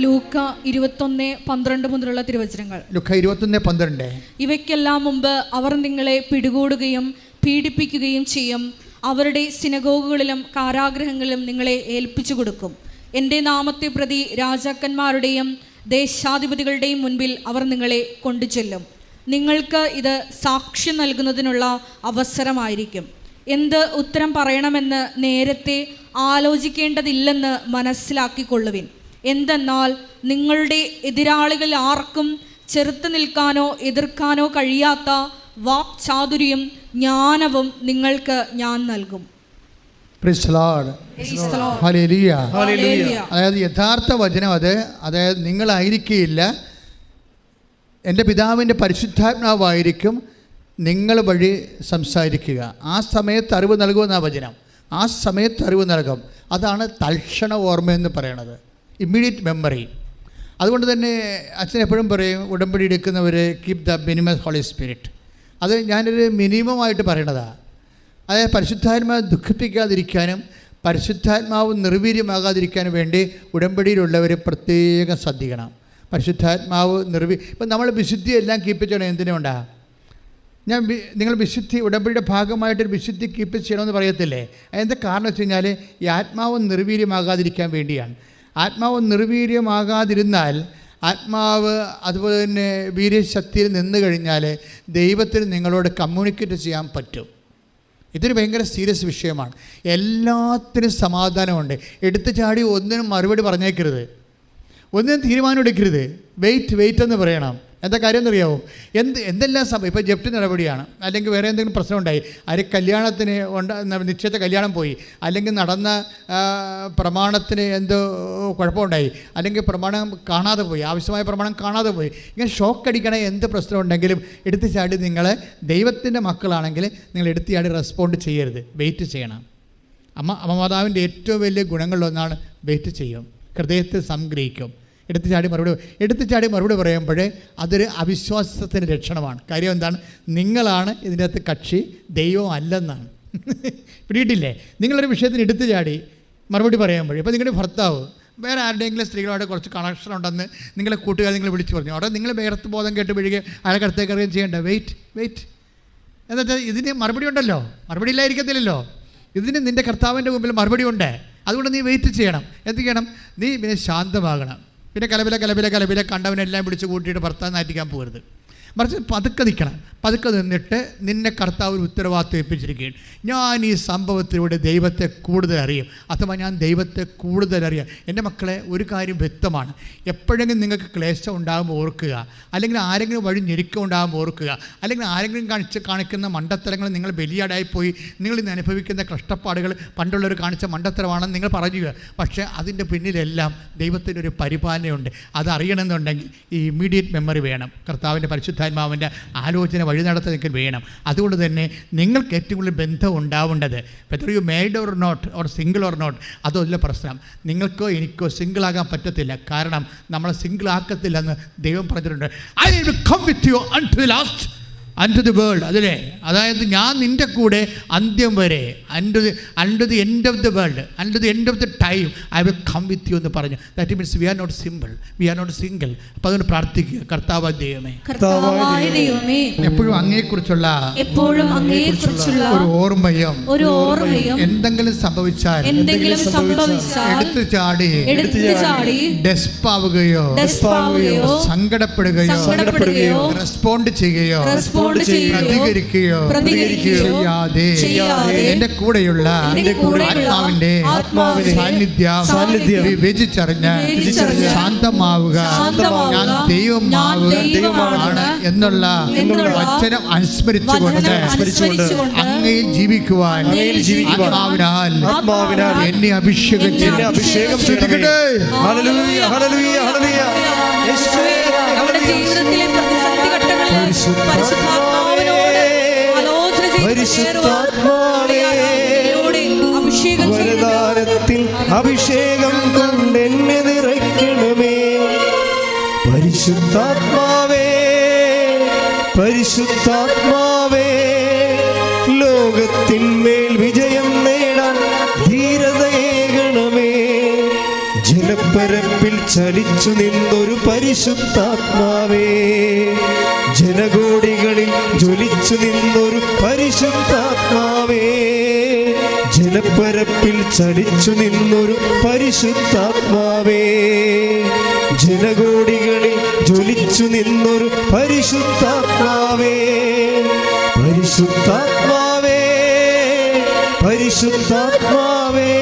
ലൂക്ക 21:12 മുതലുള്ള തിരുവചനങ്ങൾ. ലൂക്ക 21:12. ഇവയ്ക്കെല്ലാം മുമ്പ് അവർ നിങ്ങളെ പിടികൂടുകയും പീഡിപ്പിക്കുകയും ചെയ്യും. അവരുടെ സിനഗോഗുകളിലും കാരാഗൃഹങ്ങളിലും നിങ്ങളെ ഏൽപ്പിച്ചു കൊടുക്കും. എൻ്റെ നാമത്തെ പ്രതി രാജാക്കന്മാരുടെയും ദേശാധിപതികളുടെയും മുൻപിൽ അവർ നിങ്ങളെ കൊണ്ടുചെല്ലും. നിങ്ങൾക്ക് ഇത് സാക്ഷ്യം നൽകുന്നതിനുള്ള അവസരമായിരിക്കും. എന്ത് ഉത്തരം പറയണമെന്ന് നേരത്തെ ആലോചിക്കേണ്ടതില്ലെന്ന് മനസ്സിലാക്കിക്കൊള്ളുവിൻ. എന്തെന്നാൽ നിങ്ങളുടെ എതിരാളികളിൽ ആർക്കും ചെറുത്ത് നിൽക്കാനോ എതിർക്കാനോ കഴിയാത്ത വാക്ചാതുര്യം ജ്ഞാനവും നിങ്ങൾക്ക് ഞാൻ നൽകും. അതായത് യഥാർത്ഥ വചനം അതായത് നിങ്ങളായിരിക്കില്ല, എൻ്റെ പിതാവിൻ്റെ പരിശുദ്ധാത്മാവായിരിക്കും നിങ്ങൾ വഴി സംസാരിക്കുക. ആ സമയത്ത് അറിവ് നൽകുമെന്നാണ് വചനം. ആ സമയത്ത് അറിവ് നൽകും. അതാണ് തൽക്ഷണ ഓർമ്മയെന്ന് പറയണത്, ഇമ്മീഡിയറ്റ് മെമ്മറി. അതുകൊണ്ട് തന്നെ അച്ഛൻ എപ്പോഴും പറയും, ഉടമ്പടി എടുക്കുന്നവർ keep the minimum holy spirit. അത് ഞാനൊരു മിനിമമായിട്ട് പറയണതാണ്. അതായത് പരിശുദ്ധാത്മാവ് ദുഃഖിപ്പിക്കാതിരിക്കാനും പരിശുദ്ധാത്മാവ് നിർവീര്യമാകാതിരിക്കാനും വേണ്ടി ഉടമ്പടിയിലുള്ളവർ പ്രത്യേകം ശ്രദ്ധിക്കണം. പരിശുദ്ധാത്മാവ് ഇപ്പം നമ്മൾ വിശുദ്ധി എല്ലാം കീപ്പ് ചെയ്യണം. എന്തിനുകൊണ്ടാണ് നിങ്ങൾ വിശുദ്ധി ഉടമ്പടിയുടെ ഭാഗമായിട്ടൊരു വിശുദ്ധി കീപ്പ് ചെയ്യണമെന്ന് പറയത്തില്ലേ? അതിൻ്റെ കാരണം വെച്ച് കഴിഞ്ഞാൽ ഈ ആത്മാവ് നിർവീര്യമാകാതിരിക്കാൻ വേണ്ടിയാണ്. ആത്മാവ് നിർവീര്യമാകാതിരുന്നാൽ ആത്മാവ് അതുപോലെ തന്നെ വീര്യശക്തിയിൽ നിന്ന് കഴിഞ്ഞാൽ ദൈവത്തിന് നിങ്ങളോട് കമ്മ്യൂണിക്കേറ്റ് ചെയ്യാൻ പറ്റും. ഇതൊരു ഭയങ്കര സീരിയസ് വിഷയമാണ്. എല്ലാത്തിനും സമാധാനമുണ്ട്. എടുത്തു ചാടി ഒന്നിനും മറുപടി പറഞ്ഞേക്കരുത്, ഒന്നിനും തീരുമാനം എടുക്കരുത്. വെയിറ്റ് എന്ന് പറയണം. എന്താ കാര്യം എന്നറിയാമോ? എന്തെല്ലാം സമയം ഇപ്പോൾ ജപ്തി നടപടിയാണ്, അല്ലെങ്കിൽ വേറെ എന്തെങ്കിലും പ്രശ്നം ഉണ്ടായി, ആര് കല്യാണത്തിന് നിശ്ചയത്തെ കല്യാണം പോയി, അല്ലെങ്കിൽ നടന്ന പ്രമാണത്തിന് എന്തോ കുഴപ്പമുണ്ടായി, അല്ലെങ്കിൽ പ്രമാണം കാണാതെ പോയി, ആവശ്യമായ പ്രമാണം കാണാതെ പോയി, ഇങ്ങനെ ഷോക്ക് അടിക്കണ എന്ത് പ്രശ്നം ഉണ്ടെങ്കിലും എടുത്തു ചാടി നിങ്ങൾ ദൈവത്തിൻ്റെ മക്കളാണെങ്കിൽ നിങ്ങൾ എടുത്തു ചാടി റെസ്പോണ്ട് ചെയ്യരുത്, വെയിറ്റ് ചെയ്യണം. അമ്മമാതാവിൻ്റെ ഏറ്റവും വലിയ ഗുണങ്ങളിലൊന്നാണ് വെയിറ്റ് ചെയ്യും, ഹൃദയത്തിൽ സംഗ്രഹിക്കും. എടുത്തു ചാടി മറുപടി പറയുമ്പോഴേ അതൊരു അവിശ്വാസത്തിൻ്റെ ലക്ഷണമാണ്. കാര്യം എന്താണ്? നിങ്ങളാണ് ഇതിൻ്റെ അകത്ത് കക്ഷി, ദൈവം അല്ലെന്നാണ്. പിടിയിട്ടില്ലേ? നിങ്ങളൊരു വിഷയത്തിന് എടുത്തു ചാടി മറുപടി പറയുമ്പോഴേ, ഇപ്പോൾ നിങ്ങളുടെ ഭർത്താവ് വേറെ ആരുടെയെങ്കിലും സ്ത്രീകളോട് കുറച്ച് കണക്ഷൻ ഉണ്ടെന്ന് നിങ്ങളെ കൂട്ടുകാർ നിങ്ങൾ വിളിച്ചു പറഞ്ഞു, അവിടെ നിങ്ങൾ വേർത്ത് ബോധം കേട്ട് വീഴുകയും അയാൾക്ക് അടുത്തേക്ക് അറിയുകയും ചെയ്യേണ്ട. വെയിറ്റ് എന്നുവെച്ചാൽ ഇതിന് മറുപടി ഉണ്ടല്ലോ, മറുപടി ഇല്ലായിരിക്കത്തില്ലല്ലോ. ഇതിന് നിൻ്റെ കർത്താവിൻ്റെ മുമ്പിൽ മറുപടി ഉണ്ട്. അതുകൊണ്ട് നീ വെയിറ്റ് ചെയ്യണം. എന്ത് ചെയ്യണം? നീ പിന്നെ ശാന്തമാകണം. പിന്നെ കലപില കണ്ടവനെല്ലാം വിളിച്ച് കൂട്ടിയിട്ട് ഭർത്താവ് നാറ്റിക്കാൻ പോകരുത്. മറിച്ച് പതുക്കെ നിൽക്കണം. പതുക്കെ നിന്നിട്ട് നിന്നെ കർത്താവ് ഒരു ഉത്തരവാദിത്വം ഏൽപ്പിച്ചിരിക്കുകയാണ്. ഞാൻ ഈ സംഭവത്തിലൂടെ ദൈവത്തെ കൂടുതൽ അറിയും, അഥവാ ഞാൻ ദൈവത്തെ കൂടുതൽ അറിയാം. എൻ്റെ മക്കളെ, ഒരു കാര്യം വ്യക്തമാണ്. എപ്പോഴെങ്കിലും നിങ്ങൾക്ക് ക്ലേശം ഉണ്ടാകുമ്പോൾ ഓർക്കുക, അല്ലെങ്കിൽ ആരെങ്കിലും വഴി ഞെരുക്കം ഉണ്ടാകുമ്പോൾ ഓർക്കുക, അല്ലെങ്കിൽ ആരെങ്കിലും കാണിക്കുന്ന മണ്ടത്തരങ്ങൾ നിങ്ങൾ ബലിയാടായിപ്പോയി നിങ്ങൾ ഇന്ന് അനുഭവിക്കുന്ന കഷ്ടപ്പാടുകൾ പണ്ടുള്ളവർ കാണിച്ച മണ്ടത്തരമാണെന്ന് നിങ്ങൾ പറയുക. പക്ഷേ അതിൻ്റെ പിന്നിലെല്ലാം ദൈവത്തിൻ്റെ ഒരു പരിപാലനയുണ്ട്. അതറിയണമെന്നുണ്ടെങ്കിൽ ഈ ഇമ്മീഡിയറ്റ് മെമ്മറി വേണം. കർത്താവിൻ്റെ പരിശുദ്ധാത്മാവിൻ്റെ ആലോചന വഴി നടത്താൻ നിങ്ങൾക്ക് വേണം. അതുകൊണ്ട് തന്നെ നിങ്ങൾക്ക് ഏറ്റവും കൂടുതൽ ബന്ധം ഉണ്ടാവേണ്ടത് whether you married or not, or single or not, അതല്ല പ്രശ്നം. നിങ്ങൾക്കോ എനിക്കോ സിംഗിളാകാൻ പറ്റത്തില്ല. കാരണം നമ്മളെ സിംഗിളാക്കത്തില്ലെന്ന് ദൈവം പറഞ്ഞിട്ടുണ്ട്. I will come with you until the last, unto the world. അതിലെ അതായത് ഞാൻ നിൻ്റെ കൂടെ അന്ത്യം വരെ, unto the end of the world, unto the end of the time I will come with you എന്ന് പറഞ്ഞു. That means we are not single. അപ്പോൾ അതുകൊണ്ട് പ്രാർത്ഥിക്കുക, കർത്താവായ ദൈവമേ, എപ്പോഴും അങ്ങയെക്കുറിച്ചുള്ള ഒരു ഓർമ്മയും എന്തെങ്കിലും സംഭവിച്ചാൽ എടുത്തു ചാടി ഡെസ്പാവുകയോ സങ്കടപ്പെടുകയോ റെസ്പോണ്ട് ചെയ്യുകയോ റെസ്പോണ്ട് ചെയ്യുകയോ പ്രതികരിക്കുകയോ ചെയ്യാതെ എന്റെ കൂടെയുള്ള ആത്മാവിന്റെ സാന്നിധ്യം വിവേചിച്ചറിഞ്ഞ് ശാന്തമാവുക, ഞാൻ ദൈവമാണ് എന്നുള്ള വചനം അനുസ്മരിച്ചുകൊണ്ട് അങ്ങയിൽ ജീവിക്കുവാൻ ആത്മാവിനാൽ എന്നെ അഭിഷേകം ചെയ്യട്ടെ. Hallelujah, hallelujah, hallelujah. യേശുവേ, നമ്മുടെ ജീവിതത്തിലെ പ്രതിസന്ധി ഘട്ടങ്ങളിൽ പരിശുദ്ധാത്മാവിനോട് ആലോചന അഭിഷേകം വരദാനത്തിൽ അഭിഷേകം കൊണ്ട് എന്നെ നിറയ്ക്കണമേ. പരിശുദ്ധാത്മാവേ, പരിശുദ്ധാത്മാവേ, ലോകത്തിന്മേൽ വിജയം നേടാൻ ധീരതയേകണമേ. ജലപ്പരപ്പിൽ ചലിച്ചു നിന്നൊരു പരിശുദ്ധാത്മാവേ, ജനകോടികളിൽ ജ്വലിച്ചു നിന്നൊരു പരിശുദ്ധാത്മാവേ, ജലപ്പരപ്പിൽ ചലിച്ചു നിന്നൊരു പരിശുദ്ധാത്മാവേ, ജനകോടികളിൽ ജ്വലിച്ചു നിന്നൊരു പരിശുദ്ധാത്മാവേ. പരിശുദ്ധാത്മാവേ, പരിശുദ്ധാത്മാവേ,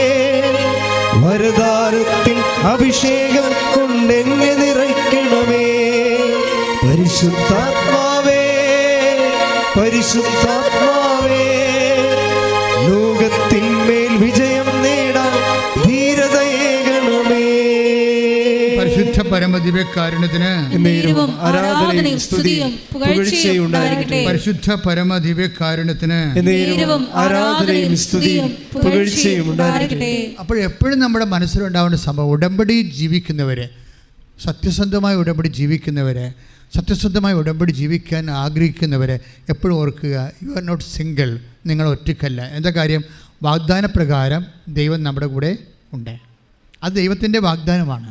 വരദാനത്തിൽ അഭിഷേകം കൊണ്ട് എന്നെ നിറയ്ക്കണമേ. പരിശുദ്ധാത്മാവേ, പരിശുദ്ധാത്മാവേ, ലോകത്തിന്മേൽ വിജയം നേടാൻ ധീരതയേകണമേ. പരിശുദ്ധ പരമദിവ്യകാരുണ്യത്തിന് ആരാധനയും സ്തുതിയും പുകഴ്ചയും ഉണ്ടായിരിക്കട്ടെ. പരിശുദ്ധ പരമദിവ്യകാരുണ്യത്തിന് ആരാധനയും സ്തുതിയും പുകഴ്ചയും ഉണ്ടായിരിക്കട്ടെ. അപ്പോൾ എപ്പോഴും നമ്മുടെ മനസ്സിലുണ്ടാവേണ്ട സംഭവം, ഉടമ്പടി ജീവിക്കുന്നവരെ, സത്യസന്ധമായ ഉടമ്പടി ജീവിക്കുന്നവരെ, സത്യസന്ധമായ ഉടമ്പടി ജീവിക്കാൻ ആഗ്രഹിക്കുന്നവരെ എപ്പോഴും ഓർക്കുക, യു ആർ നോട്ട് സിംഗിൾ. നിങ്ങൾ ഒറ്റയ്ക്കല്ല. എന്താ കാര്യം? വാഗ്ദാന പ്രകാരം ദൈവം നമ്മുടെ കൂടെ ഉണ്ട്. അത് ദൈവത്തിൻ്റെ വാഗ്ദാനമാണ്.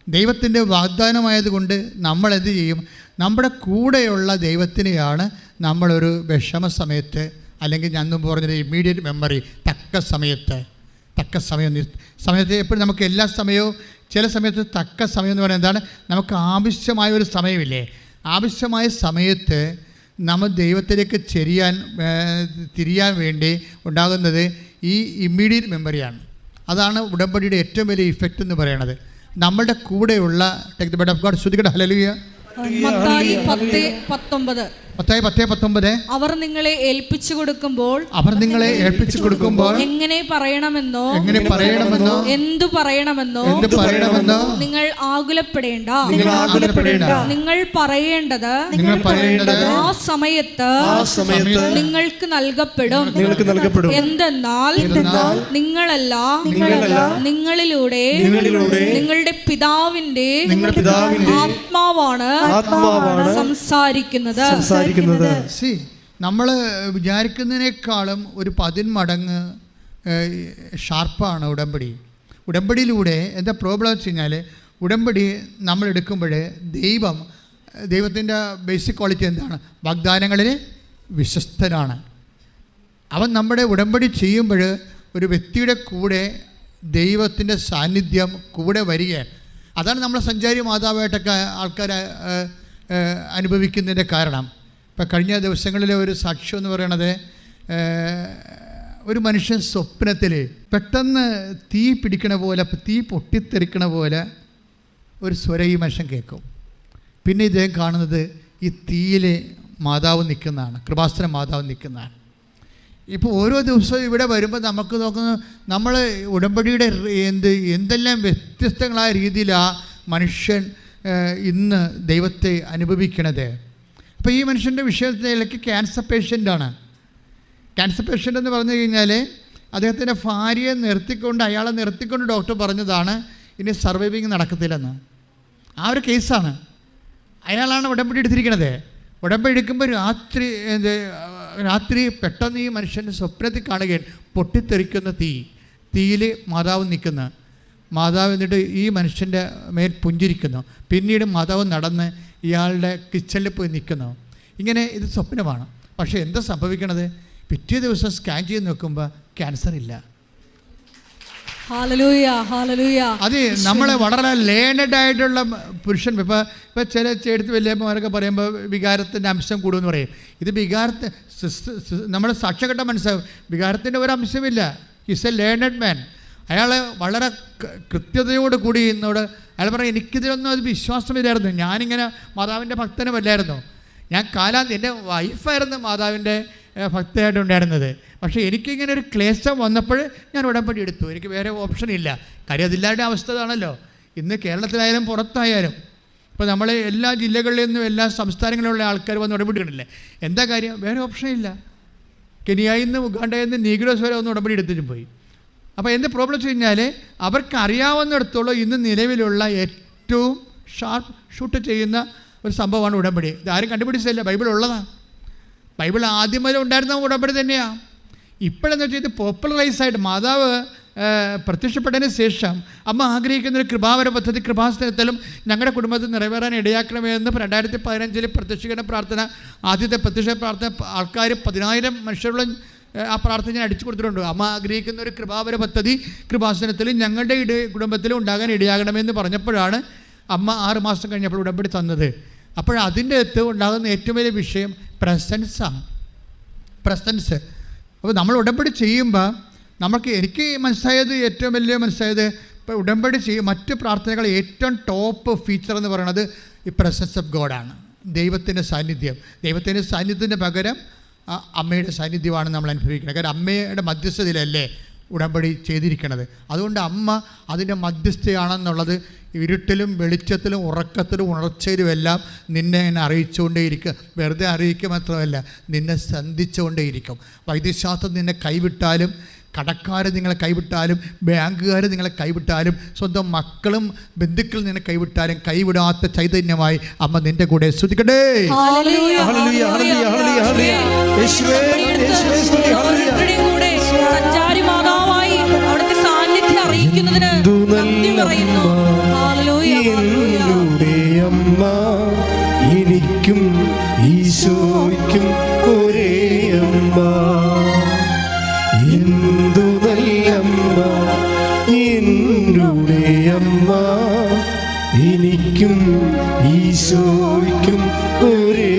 ദൈവത്തിൻ്റെ വാഗ്ദാനമായതുകൊണ്ട് നമ്മൾ എന്ത് ചെയ്യും? നമ്മുടെ കൂടെയുള്ള ദൈവത്തിനെയാണ് നമ്മളൊരു വിഷമ സമയത്ത്, അല്ലെങ്കിൽ ഞാൻ മുമ്പ് പറഞ്ഞൊരു ഇമ്മീഡിയറ്റ് മെമ്മറി, തക്ക സമയത്ത് എപ്പോഴും നമുക്ക് എല്ലാ സമയവും, ചില സമയത്ത് തക്ക സമയം എന്ന് പറയുന്നത് എന്താണ്? നമുക്ക് ആവശ്യമായ ഒരു സമയമില്ലേ? ആവശ്യമായ സമയത്ത് നമ്മൾ ദൈവത്തിലേക്ക് തിരിയാൻ വേണ്ടി ഉണ്ടാകുന്നത് ഈ ഇമ്മീഡിയറ്റ് മെമ്മറിയാണ്. അതാണ് ഉടമ്പടിയുടെ ഏറ്റവും വലിയ ഇഫക്റ്റ് എന്ന് പറയുന്നത്. നമ്മളുടെ കൂടെയുള്ള take the bread of God. ശ്രുതികട ഹല്ലേലൂയ. മത്തായി 10:19 അവർ നിങ്ങളെ ഏൽപ്പിച്ചു കൊടുക്കുമ്പോൾ എങ്ങനെ പറയണമെന്നോ എന്തു പറയണമെന്നോ നിങ്ങൾ ആകുലപ്പെടേണ്ട. നിങ്ങൾ പറയേണ്ടത് ആ സമയത്ത് നിങ്ങൾക്ക് നൽകപ്പെടും. എന്തെന്നാൽ നിങ്ങളല്ല നിങ്ങളിലൂടെ നിങ്ങളുടെ പിതാവിന്റെ ആത്മാവാണ് സംസാരിക്കുന്നത്. നമ്മൾ വിചാരിക്കുന്നതിനേക്കാളും ഒരു 10 മടങ്ങ് ഷാർപ്പാണ് ഉടമ്പടിയിലൂടെ. എന്താ പ്രോബ്ലം വെച്ച് കഴിഞ്ഞാൽ, ഉടമ്പടി നമ്മൾ എടുക്കുമ്പോൾ ദൈവത്തിൻ്റെ ബേസിക് ക്വാളിറ്റി എന്താണ്? വാഗ്ദാനങ്ങളിൽ വിശ്വസ്തനാണ് അവൻ. നമ്മുടെ ഉടമ്പടി ചെയ്യുമ്പോൾ ഒരു വ്യക്തിയുടെ കൂടെ ദൈവത്തിൻ്റെ സാന്നിധ്യം കൂടെ വരികയാണ്. അതാണ് നമ്മൾ സഞ്ചാരി മാതാവായിട്ടൊക്കെ ആൾക്കാർ അനുഭവിക്കുന്നതിൻ്റെ കാരണം. ഇപ്പം കഴിഞ്ഞ ദിവസങ്ങളിലെ ഒരു സാക്ഷ്യം എന്ന് പറയണത്, ഒരു മനുഷ്യൻ സ്വപ്നത്തിൽ പെട്ടെന്ന് തീ പിടിക്കണ പോലെ, തീ പൊട്ടിത്തെറിക്കണ പോലെ ഒരു സ്വരം ഈ മനുഷ്യൻ കേൾക്കും. പിന്നെ ഇദ്ദേഹം കാണുന്നത് ഈ തീയിൽ മാതാവ് നിൽക്കുന്നതാണ്, കൃപാസന മാതാവ് നിൽക്കുന്നതാണ്. ഇപ്പോൾ ഓരോ ദിവസവും ഇവിടെ വരുമ്പോൾ നമുക്ക് നോക്കുന്നത്, നമ്മൾ ഉടമ്പടിയുടെ എന്തെല്ലാം വ്യത്യസ്തങ്ങളായ രീതിയിലാണ് മനുഷ്യൻ ഇന്ന് ദൈവത്തെ അനുഭവിക്കണത്. അപ്പോൾ ഈ മനുഷ്യൻ്റെ വിഷയത്തിലേക്ക് ക്യാൻസർ പേഷ്യൻ്റാണ്. ക്യാൻസർ പേഷ്യൻ്റ് എന്ന് പറഞ്ഞു കഴിഞ്ഞാൽ അദ്ദേഹത്തിൻ്റെ ഭാര്യയെ അയാളെ നിർത്തിക്കൊണ്ട് ഡോക്ടർ പറഞ്ഞതാണ് ഇനി സർവൈവിങ് നടക്കത്തില്ലെന്ന്. ആ ഒരു കേസാണ്. അയാളാണ് ഉടമ്പടി എടുത്തിരിക്കുന്നത്. ഉടമ്പടി എടുക്കുമ്പോൾ രാത്രി പെട്ടെന്ന് ഈ മനുഷ്യൻ്റെ സ്വപ്നത്തിൽ കാണുകയാണ് പൊട്ടിത്തെറിക്കുന്ന തീയിൽ മാതാവ് നിൽക്കുന്നു. മാതാവ് എന്നിട്ട് ഈ മനുഷ്യൻ്റെ മേൽ പുഞ്ചിരിക്കുന്നു. പിന്നീട് മാതാവ് നടന്ന് ഇയാളുടെ കിച്ചണിൽ പോയി നിൽക്കുന്നു. ഇങ്ങനെ ഇത് സ്വപ്നമാണ്. പക്ഷേ എന്താ സംഭവിക്കണത്? പിറ്റേ ദിവസം സ്കാൻ ചെയ്ത് നോക്കുമ്പോൾ ക്യാൻസർ ഇല്ല. Hallelujah, hallelujah. അത് നമ്മളെ വളരെ ലേണഡ് ആയിട്ടുള്ള പുരുഷൻ ഇപ്പോൾ ചില എടുത്ത് വലിയമ്മമാരൊക്കെ പറയുമ്പോൾ വികാരത്തിൻ്റെ അംശം കൂടുമെന്ന് പറയും. ഇത് വികാരത്തെ നമ്മൾ സാക്ഷ്യഘട്ടം മനസ്സിലാവും, വികാരത്തിൻ്റെ ഒരു അംശമില്ല. ഹിസ് എ ലേണഡ് മാൻ. അയാൾ വളരെ കൃത്യതയോട് കൂടി എന്നോട് അയാൾ പറയും, എനിക്കിതിലൊന്നും അത് വിശ്വാസമില്ലായിരുന്നു, ഞാനിങ്ങനെ മാതാവിൻ്റെ ഭക്തനുമല്ലായിരുന്നു, ഞാൻ എൻ്റെ വൈഫായിരുന്നു മാതാവിൻ്റെ ഭക്തയായിട്ടുണ്ടായിരുന്നത്. പക്ഷേ എനിക്കിങ്ങനെ ഒരു ക്ലേശം വന്നപ്പോൾ ഞാൻ ഉടമ്പടി എടുത്തു. എനിക്ക് വേറെ ഓപ്ഷൻ ഇല്ല. കാര്യം അതില്ലാത്ത അവസ്ഥ ആണല്ലോ. ഇന്ന് കേരളത്തിലായാലും പുറത്തായാലും ഇപ്പോൾ നമ്മൾ എല്ലാ ജില്ലകളിൽ നിന്നും എല്ലാ സംസ്ഥാനങ്ങളിലുള്ള ആൾക്കാർ വന്ന് ഉടമ്പടി എടുക്കണില്ലേ. എന്താ കാര്യം? വേറെ ഓപ്ഷൻ ഇല്ല. കെനിയയിൽ നിന്ന് ഉഗാണ്ടയിൽ നിന്ന് നീഗ്രോസ് വരെ ഒന്ന് ഉടമ്പടി എടുത്തിട്ട് പോയി. അപ്പോൾ എന്ത് പ്രോബ്ലം വെച്ച് കഴിഞ്ഞാൽ അവർക്ക് അറിയാവുന്നിടത്തോളം ഇന്ന് നിലവിലുള്ള ഏറ്റവും ഷാർപ്പ് ഷൂട്ട് ചെയ്യുന്ന ഒരു സംഭവമാണ് ഉടമ്പടി. ഇത് ആരും കണ്ടുപിടിച്ചതല്ല, ബൈബിൾ ഉള്ളതാണ്. ബൈബിൾ ആദ്യം മുതൽ ഉണ്ടായിരുന്ന ഉടമ്പടി തന്നെയാണ്. ഇപ്പോഴെന്ന് വെച്ചാൽ ഇത് പോപ്പുലറൈസായിട്ട് മാതാവ് പ്രത്യക്ഷപ്പെട്ടതിന് ശേഷം അമ്മ ആഗ്രഹിക്കുന്നൊരു കൃപാവര പദ്ധതി കൃപാസനത്തിലും ഞങ്ങളുടെ കുടുംബത്തിൽ നിറവേറാൻ ഇടയാക്കണമെന്ന് 2015 പ്രത്യക്ഷീകരണ പ്രാർത്ഥന, ആദ്യത്തെ പ്രത്യക്ഷ പ്രാർത്ഥന ആൾക്കാർ 10,000 മനുഷ്യരോളം ആ പ്രാർത്ഥന ഞാൻ അടിച്ചു കൊടുത്തിട്ടുണ്ട്. അമ്മ ആഗ്രഹിക്കുന്ന ഒരു കൃപാവര പദ്ധതി കൃപാസനത്തിൽ ഞങ്ങളുടെ കുടുംബത്തിലും ഉണ്ടാകാൻ ഇടയാകണമെന്ന് പറഞ്ഞപ്പോഴാണ് അമ്മ 6 മാസം കഴിഞ്ഞപ്പോൾ ഉടമ്പടി തന്നത്. അപ്പോഴതിൻ്റെ അകത്ത് ഉണ്ടാകുന്ന ഏറ്റവും വലിയ വിഷയം പ്രസൻസാണ്. പ്രസൻസ്. അപ്പോൾ നമ്മൾ ഉടമ്പടി ചെയ്യുമ്പോൾ എനിക്ക് മനസ്സിലായത്, ഏറ്റവും വലിയ മനസ്സിലായത്, ഇപ്പോൾ ഉടമ്പടി മറ്റ് പ്രാർത്ഥനകൾ ഏറ്റവും ടോപ്പ് ഫീച്ചർ എന്ന് പറയുന്നത് ഈ പ്രസൻസ് ഓഫ് ഗോഡാണ്. ദൈവത്തിൻ്റെ സാന്നിധ്യം. ദൈവത്തിൻ്റെ സാന്നിധ്യത്തിന് പകരം അമ്മയുടെ സാന്നിധ്യമാണ് നമ്മൾ അനുഭവിക്കുന്നത്. കാരണം അമ്മയുടെ മധ്യസ്ഥതയിലല്ലേ ഉടമ്പടി ചെയ്തിരിക്കുന്നത്. അതുകൊണ്ട് അമ്മ അതിൻ്റെ മധ്യസ്ഥയാണെന്നുള്ളത് ഇരുട്ടിലും വെളിച്ചത്തിലും ഉറക്കത്തിലും ഉണർച്ചയിലുമെല്ലാം നിന്നെ അറിയിച്ചുകൊണ്ടേയിരിക്കും. വെറുതെ അറിയിക്കുക മാത്രമല്ല, നിന്നെ സന്ധിച്ചുകൊണ്ടേയിരിക്കും. വൈദ്യശാസ്ത്രം നിന്നെ കൈവിട്ടാലും, കടക്കാർ നിങ്ങളെ കൈവിട്ടാലും, ബാങ്കുകാർ നിങ്ങളെ കൈവിട്ടാലും, സ്വന്തം മക്കളും ബന്ധുക്കളും നിന്നെ കൈവിട്ടാലും കൈവിടാത്ത ചൈതന്യമായി അമ്മ നിന്റെ കൂടെ സ്തുതിക്കട്ടെ. സഞ്ചാരി മാതാവായി അവിടുത്തെ സാന്നിധ്യം അറിയിക്കുന്നതിന് നന്ദി പറയുന്നു. അമ്മ എനിക്കും ഈശോയ്ക്കും ഒരേ അമ്മ, എന്തു നല്ലമ്മ എന്നുടെ അമ്മ, എനിക്കും ഈശോയ്ക്കും ഒരേ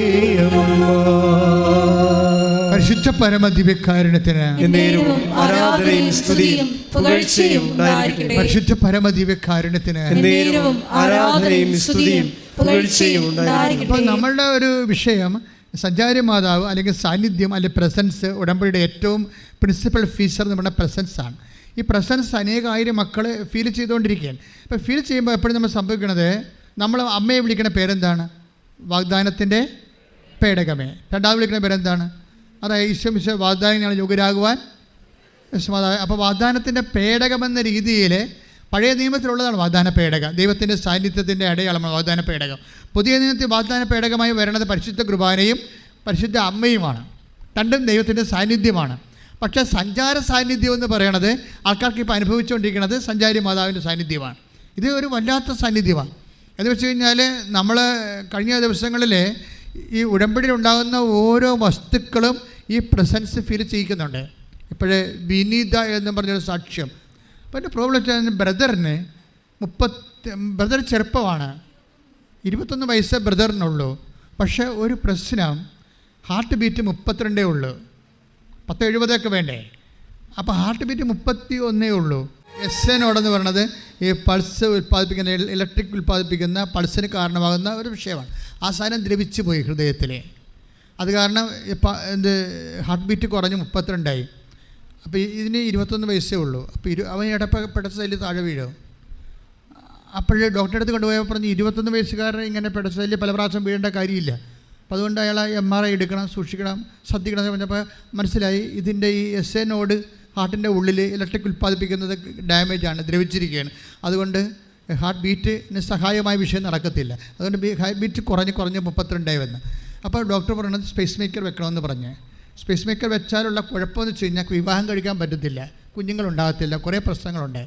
അമ്മ. പരിശുദ്ധ പരമദിവ്യകാരുണ്യത്തിന് എന്നേരവും ആരാധനയും സ്തുതിയും പുകഴ്ചയും ഉണ്ടായിരിക്കട്ടെ. പരിശുദ്ധ പരമദിവ്യകാരുണ്യത്തിന് എന്നേരവും ആരാധനയും സ്തുതിയും പുകഴ്ചയും ഉണ്ടായിരിക്കട്ടെ. അപ്പോൾ നമ്മളുടെ ഒരു വിഷയം സഞ്ചാരി മാതാവ് അല്ലെങ്കിൽ സാന്നിധ്യം അല്ലെങ്കിൽ പ്രസൻസ്. ഉടമ്പടിയുടെ ഏറ്റവും പ്രിൻസിപ്പൽ ഫീച്ചർ എന്ന് പറഞ്ഞാൽ പ്രസൻസാണ്. ഈ പ്രസൻസ് അനേകായിരം മക്കൾ ഫീൽ ചെയ്തുകൊണ്ടിരിക്കുകയാണ്. ഇപ്പോൾ ഫീൽ ചെയ്യുമ്പോൾ എപ്പോഴും നമ്മൾ സംഭവിക്കുന്നത്, നമ്മൾ അമ്മയെ വിളിക്കുന്ന പേരെന്താണ്? വാഗ്ദാനത്തിൻ്റെ പേടകമേ. രണ്ടാമത് വിളിക്കുന്ന പേരെന്താണ്? അതായത് ഈശോ വാഗ്ദാനം ഞങ്ങൾ യോഗ്യരാകുവാൻ മാതാവ്. അപ്പോൾ വാഗ്ദാനത്തിൻ്റെ പേടകമെന്ന രീതിയിൽ പഴയ നിയമത്തിലുള്ളതാണ് വാഗ്ദാന പേടകം. ദൈവത്തിൻ്റെ സാന്നിധ്യത്തിൻ്റെ അടയാളമാണ് വാഗ്ദാന പേടകം. പുതിയ നിയമത്തിൽ വാഗ്ദാന പേടകമായി വരുന്നത് പരിശുദ്ധ കുർബാനയും പരിശുദ്ധ അമ്മയുമാണ്. രണ്ടും ദൈവത്തിൻ്റെ സാന്നിധ്യമാണ്. പക്ഷേ സഞ്ചാര സാന്നിധ്യം എന്ന് പറയണത് ആൾക്കാർക്ക് ഇപ്പോൾ അനുഭവിച്ചുകൊണ്ടിരിക്കുന്നത് സഞ്ചാരി മാതാവിൻ്റെ സാന്നിധ്യമാണ്. ഇത് ഒരു വല്ലാത്ത സാന്നിധ്യമാണ്. എന്ന് വെച്ച് കഴിഞ്ഞാൽ നമ്മൾ കഴിഞ്ഞ ദിവസങ്ങളിൽ ഈ ഉടമ്പടിയിലുണ്ടാകുന്ന ഓരോ വസ്തുക്കളും ഈ പ്രസൻസ് ഫീൽ ചെയ്യിക്കുന്നുണ്ട്. ഇപ്പോഴേ വിനീത എന്ന് പറഞ്ഞൊരു സാക്ഷ്യം. അപ്പോൾ എൻ്റെ പ്രോബ്ലം വെച്ചാൽ ബ്രദർ ചെറുപ്പമാണ്, 21 വയസ്സേ ബ്രദറിനുള്ളൂ. പക്ഷേ ഒരു പ്രശ്നം, ഹാർട്ട് ബീറ്റ് 32 ഉള്ളൂ. 10-70 വേണ്ടേ? അപ്പോൾ ഹാർട്ട് ബീറ്റ് 31 ഉള്ളൂ. എസ്എനോടെന്ന് പറയുന്നത് ഈ പൾസ് ഉൽപ്പാദിപ്പിക്കുന്ന, ഇലക്ട്രിക് ഉൽപ്പാദിപ്പിക്കുന്ന പൾസിന് കാരണമാകുന്ന ഒരു വിഷയമാണ്. ആ സാധനം ദ്രവിച്ചു പോയി ഹൃദയത്തിൽ. അത് കാരണം ഹാർട്ട് ബീറ്റ് കുറഞ്ഞ് 32 അപ്പോൾ ഇതിന് 21 വയസ്സേ ഉള്ളൂ. അപ്പോൾ അവൻ പെടസൈല് താഴെ വീഴും. അപ്പോഴേ ഡോക്ടറെ അടുത്ത് കൊണ്ടുപോയപ്പോൾ പറഞ്ഞ് 21 വയസ്സുകാരൻ ഇങ്ങനെ പെടസൈല് പല പ്രാവശ്യം വീഴേണ്ട കാര്യമില്ല. അപ്പോൾ അതുകൊണ്ട് അയാൾ MRI എടുക്കണം, സൂക്ഷിക്കണം, ശ്രദ്ധിക്കണം എന്ന് പറഞ്ഞപ്പോൾ മനസ്സിലായി ഇതിൻ്റെ ഈ എസ്എനോട് ഹാർട്ടിൻ്റെ ഉള്ളിൽ ഇലക്ട്രിക് ഉൽപ്പാദിപ്പിക്കുന്നത് ഡാമേജാണ്, ദ്രവിച്ചിരിക്കുകയാണ്. അതുകൊണ്ട് ഹാർട്ട് ബീറ്റിന് സഹായമായ വിഷയം നടക്കത്തില്ല. അതുകൊണ്ട് ഹാർട്ട് ബീറ്റ് കുറഞ്ഞ് 32 വന്ന്. അപ്പോൾ ഡോക്ടർ പറയുന്നത് സ്പേസ് മേക്കർ വെക്കണമെന്ന് പറഞ്ഞ്. സ്പേസ് മേക്കർ വെച്ചാലുള്ള കുഴപ്പമെന്ന് വെച്ച് കഴിഞ്ഞാൽ വിവാഹം കഴിക്കാൻ പറ്റത്തില്ല, കുഞ്ഞുങ്ങളുണ്ടാകത്തില്ല, കുറേ പ്രശ്നങ്ങളുണ്ട്.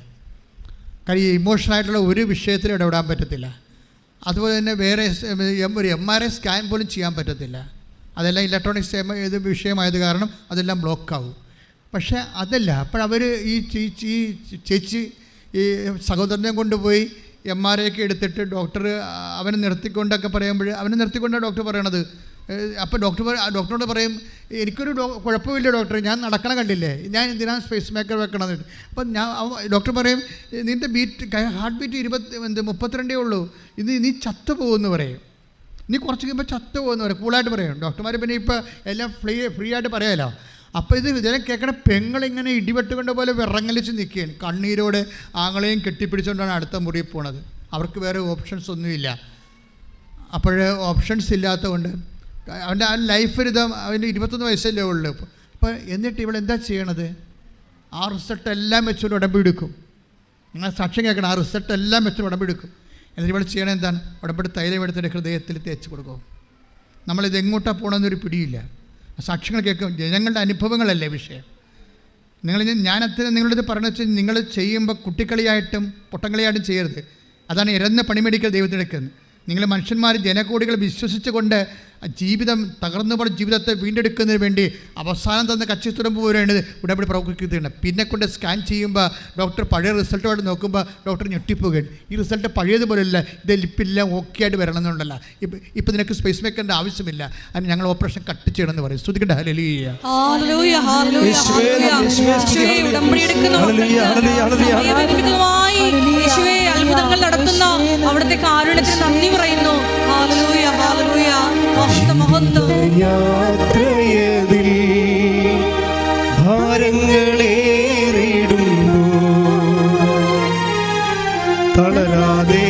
കാര്യം ഇമോഷണലായിട്ടുള്ള ഒരു വിഷയത്തിലും ഇടപെടാൻ പറ്റത്തില്ല. അതുപോലെ തന്നെ വേറെ ഒരു MRI സ്കാൻ പോലും ചെയ്യാൻ പറ്റത്തില്ല. അതെല്ലാം ഇലക്ട്രോണിക്സ് ഇത് വിഷയമായത് കാരണം അതെല്ലാം ബ്ലോക്കാവും. പക്ഷേ അതല്ല. അപ്പോഴവർ ഈ ചേച്ചി ഈ സഹോദരനെ കൊണ്ടുപോയി MRI ഒക്കെ എടുത്തിട്ട് ഡോക്ടർ അവനെ നിർത്തിക്കൊണ്ടൊക്കെ പറയുമ്പോൾ അവനെ നിർത്തിക്കൊണ്ടാണ് ഡോക്ടർ പറയണത്. അപ്പോൾ ഡോക്ടറോട് പറയും, എനിക്കൊരു കുഴപ്പമില്ല ഡോക്ടർ, ഞാൻ നടക്കണ കണ്ടില്ലേ, ഞാൻ എന്തിനാണ് സ്പേസ് മേക്കർ വെക്കണത്. അപ്പം ഡോക്ടർ പറയും, നിൻ്റെ ഹാർട്ട് ബീറ്റ് 32 ഉള്ളൂ, നീ ചത്തു പോകുമെന്ന് പറയും, നീ കുറച്ച് കഴിയുമ്പോൾ ചത്തു പോകുമെന്ന് പറയും, കൂളായിട്ട് പറയും ഡോക്ടർമാർ. പിന്നെ ഇപ്പോൾ എല്ലാം ഫ്രീ ആയിട്ട് പറയാമല്ലോ. അപ്പോൾ ഇതിനെ കേൾക്കണ പെങ്ങളിങ്ങനെ ഇടിവെട്ടുകൊണ്ട് പോലെ വിറങ്ങലിച്ച് നിൽക്കുകയാണ്, കണ്ണീരോടെ ആങ്ങളെയും കെട്ടിപ്പിടിച്ചുകൊണ്ടാണ് അടുത്ത മുറിയിൽ പോണത്. അവർക്ക് വേറെ ഓപ്ഷൻസ് ഒന്നുമില്ല. അപ്പോൾ ഓപ്ഷൻസ് ഇല്ലാത്തതുകൊണ്ട് അവൻ്റെ ആ ലൈഫ് അവൻ്റെ 21 വയസ്സല്ലേ ഉള്ളൂ. അപ്പോൾ എന്നിട്ട് ഇവളെന്താ ചെയ്യണത്? ആ റിസൾട്ട് എല്ലാം വെച്ചുകൊണ്ട് ഉടമ്പെടുക്കും. നിങ്ങൾ സാക്ഷ്യം കേൾക്കണം, ആ റിസൾട്ട് എല്ലാം വെച്ചുകൊണ്ട് ഉടമ്പെടുക്കും. എന്നിട്ട് ഇവിടെ ചെയ്യണത് എന്താണ്? ഉടമ്പടി തൈലം എടുത്തിട്ട് ഹൃദയത്തിൽ തേച്ച് കൊടുക്കും. നമ്മളിത് എങ്ങോട്ടാണ് പോകണമെന്നൊരു പിടിയില്ല. സാക്ഷ്യങ്ങൾ കേൾക്കും, ജനങ്ങളുടെ അനുഭവങ്ങളല്ലേ വിഷയം. ഞാനത്തിന് നിങ്ങളുടെ പറഞ്ഞു വെച്ചാൽ നിങ്ങൾ ചെയ്യുമ്പോൾ കുട്ടിക്കളിയായിട്ടും പൊട്ടങ്കളിയായിട്ടും ചെയ്യരുത്. അതാണ് ഇരന്ന പണിമേടിക്കൽ ദൈവത്തിനെടുക്കുന്നത്. നിങ്ങൾ മനുഷ്യന്മാർ ജനകോടികൾ വിശ്വസിച്ചുകൊണ്ട് ജീവിതം തകർന്നു പോയ ജീവിതത്തെ വീണ്ടെടുക്കുന്നതിന് വേണ്ടി അവസാനം തന്ന കച്ചിത്തുടമ്പ് പോലെയാണ് ഉടമ്പടി പ്രവർത്തിക്കുന്നുണ്ട്. പിന്നെ കൊണ്ട് സ്കാൻ ചെയ്യുമ്പോൾ ഡോക്ടർ പഴയ റിസൾട്ടോട് നോക്കുമ്പോൾ ഡോക്ടർ ഞെട്ടിപ്പോവുകയാണ്. ഈ റിസൾട്ട് പഴയതുപോലെയല്ല, ഇത് ലിപ്പെല്ലാം ഓക്കെ ആയിട്ട് വരണമെന്നുണ്ടല്ല. ഇപ്പം നിനക്ക് സ്പേസ് മേക്കറിൻ്റെ ആവശ്യമില്ല, അതിന് ഞങ്ങൾ ഓപ്പറേഷൻ കട്ട് ചെയ്യണമെന്ന് പറയും. ശ്രുതിക്കട്ടെ ഹല്ലേലൂയ. അത്ഭുതങ്ങൾ നടത്തുന്ന അവിടുത്തെ കാരുണ്യത്തിന് നന്ദി പറയുന്നു. Hallelujah, hallelujah. യാത്രയതിൽ ഭാരങ്ങളേറിടുമ്പോൾ തളരാതെ